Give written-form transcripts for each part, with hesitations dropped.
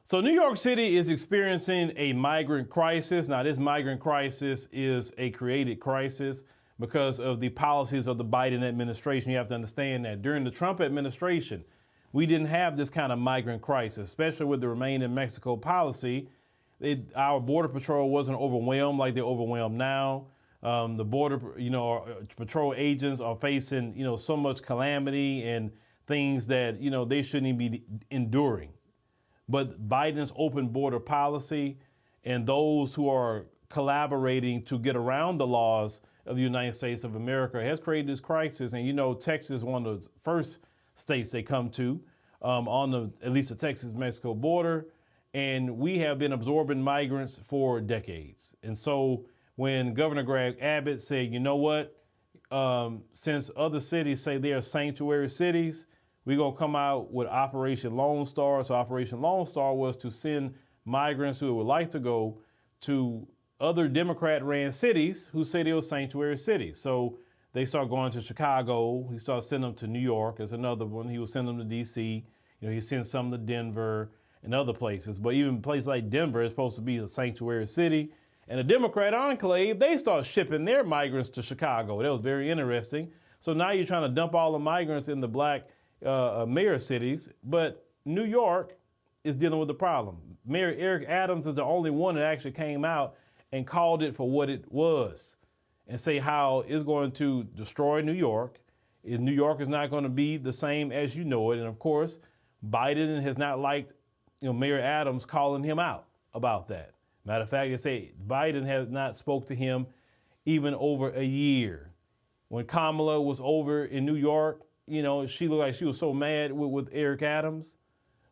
So New York City is experiencing a migrant crisis. Now, this migrant crisis is a created crisis because of the policies of the Biden administration. You have to understand that during the Trump administration, we didn't have this kind of migrant crisis, especially with the Remain in Mexico policy. Our Border Patrol wasn't overwhelmed like they're overwhelmed now. The Border, Patrol agents are facing, so much calamity and things that, they shouldn't even be enduring. But Biden's open border policy and those who are collaborating to get around the laws of the United States of America has created this crisis. And, Texas is one of the first states they come to on at least the Texas-Mexico border. And we have been absorbing migrants for decades. And so when Governor Greg Abbott said, you know what, since other cities say they are sanctuary cities, we're going to come out with Operation Lone Star. So Operation Lone Star was to send migrants who would like to go to other Democrat-ran cities who say they were sanctuary cities. So they start going to Chicago. He started sending them to New York as another one. He would send them to D.C. He sent some to Denver and other places. But even a place like Denver is supposed to be a sanctuary city. And the Democrat enclave, they start shipping their migrants to Chicago. That was very interesting. So now you're trying to dump all the migrants in the black mayor cities, but New York is dealing with the problem. Mayor Eric Adams is the only one that actually came out and called it for what it was and say how it's going to destroy New York. New York is not going to be the same as you know it. And of course, Biden has not liked Mayor Adams calling him out about that. Matter of fact, they say Biden has not spoke to him even over a year. When Kamala was over in New York, she looked like she was so mad with Eric Adams,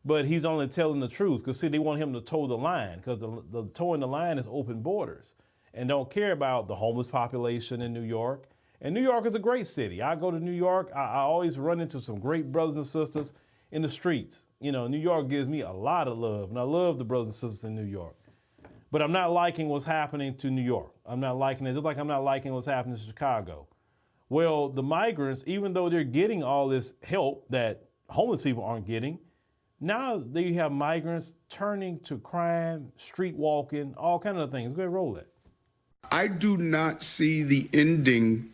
but he's only telling the truth because, see, they want him to toe the line because the toeing the line is open borders and don't care about the homeless population in New York. And New York is a great city. I go to New York. I always run into some great brothers and sisters in the streets. New York gives me a lot of love, and I love the brothers and sisters in New York. But I'm not liking what's happening to New York. I'm not liking it, just like I'm not liking what's happening to Chicago. Well, the migrants, even though they're getting all this help that homeless people aren't getting, now you have migrants turning to crime, street walking, all kinds of things. Go ahead, roll it. I do not see the ending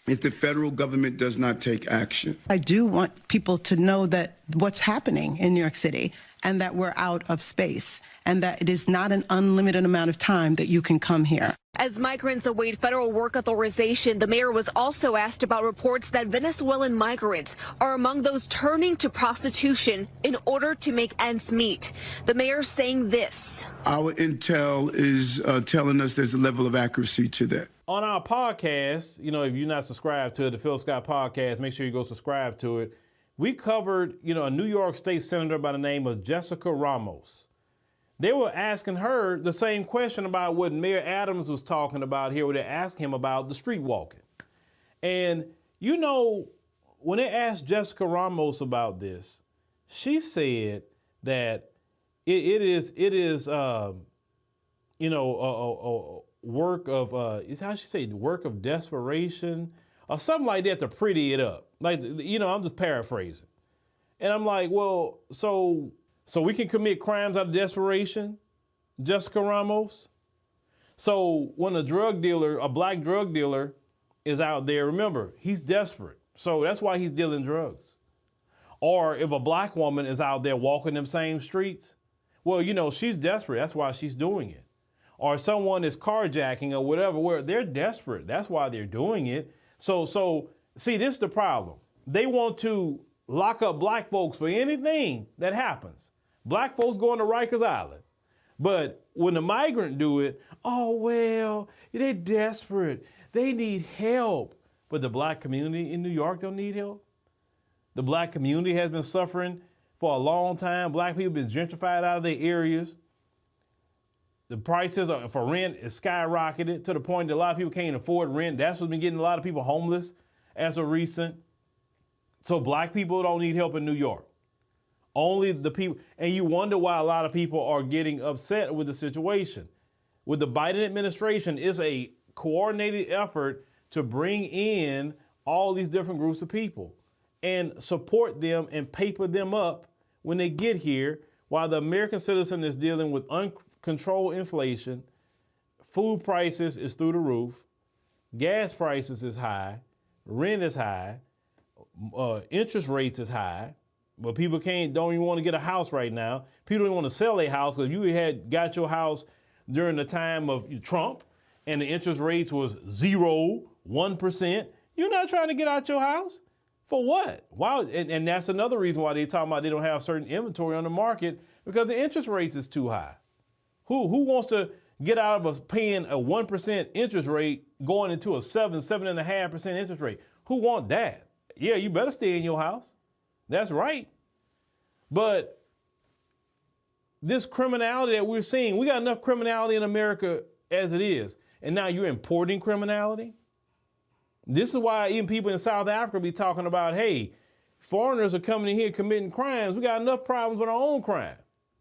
if the federal government does not take action. I do want people to know that what's happening in New York City and that we're out of space and that it is not an unlimited amount of time that you can come here. As migrants await federal work authorization, the mayor was also asked about reports that Venezuelan migrants are among those turning to prostitution in order to make ends meet. The mayor saying this. Our intel is telling us there's a level of accuracy to that. On our podcast, if you're not subscribed to it, the Phillip Scott podcast, make sure you go subscribe to it. We covered, a New York State Senator by the name of Jessica Ramos. They were asking her the same question about what Mayor Adams was talking about here, where they asked him about the street walking. And, when they asked Jessica Ramos about this, she said that it is a work of, how she say, work of desperation or something like that to pretty it up. Like, I'm just paraphrasing. And I'm like, well, so we can commit crimes out of desperation, Jessica Ramos? So when a black drug dealer is out there, remember, he's desperate. So that's why he's dealing drugs. Or if a black woman is out there walking them same streets, well, she's desperate. That's why she's doing it. Or someone is carjacking or whatever, where they're desperate. That's why they're doing it. So see, this is the problem. They want to lock up black folks for anything that happens. Black folks going to Rikers Island. But when the migrant do it, oh, well, they're desperate. They need help. But the black community in New York don't need help. The black community has been suffering for a long time. Black people have been gentrified out of their areas. The prices for rent is skyrocketed to the point that a lot of people can't afford rent. That's what's been getting a lot of people homeless as of recent. So black people don't need help in New York. Only the people, and you wonder why a lot of people are getting upset with the situation. With the Biden administration, it's a coordinated effort to bring in all these different groups of people and support them and paper them up when they get here while the American citizen is dealing with uncontrolled inflation, food prices is through the roof, gas prices is high, rent is high, interest rates is high, but people don't even want to get a house right now. People don't even want to sell their house because you got your house during the time of Trump and the interest rates was 0%, 1%. You're not trying to get out your house. For what? Why? And that's another reason why they're talking about they don't have certain inventory on the market, because the interest rates is too high. Who wants to get out of paying a 1% interest rate going into a 7.5% interest rate? Who want that? Yeah, you better stay in your house. That's right. But this criminality that we're seeing, we got enough criminality in America as it is. And now you're importing criminality? This is why even people in South Africa be talking about, hey, foreigners are coming in here committing crimes. We got enough problems with our own crime.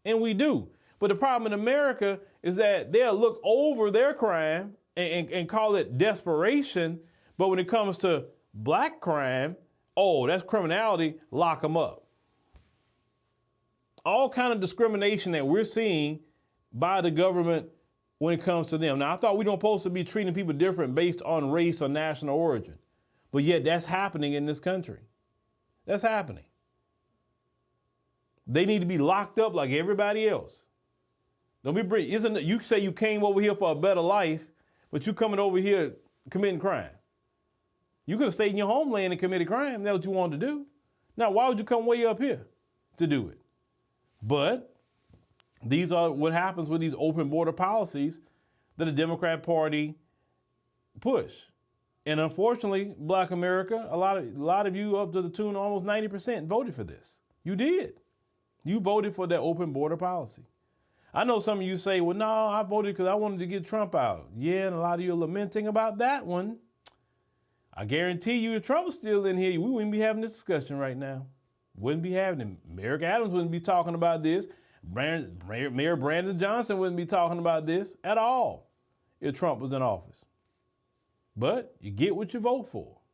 And we do. But the problem in America is that they'll look over their crime and call it desperation. But when it comes to black crime, oh, that's criminality, lock them up. All kind of discrimination that we're seeing by the government when it comes to them. Now, I thought we don't supposed to be treating people different based on race or national origin, but yet that's happening in this country. That's happening. They need to be locked up like everybody else. You say you came over here for a better life, but you coming over here committing crime. You could have stayed in your homeland and committed crime. That's what you wanted to do. Now, why would you come way up here to do it? But these are what happens with these open border policies that the Democrat Party push. And unfortunately, Black America, a lot of you, up to the tune of almost 90%, voted for this. You did. You voted for that open border policy. I know some of you say, well, no, I voted because I wanted to get Trump out. Yeah, and a lot of you are lamenting about that one. I guarantee you, if Trump was still in here, we wouldn't be having this discussion right now. Wouldn't be having it. Merrick Adams wouldn't be talking about this. Mayor Brandon Johnson wouldn't be talking about this at all if Trump was in office. But you get what you vote for.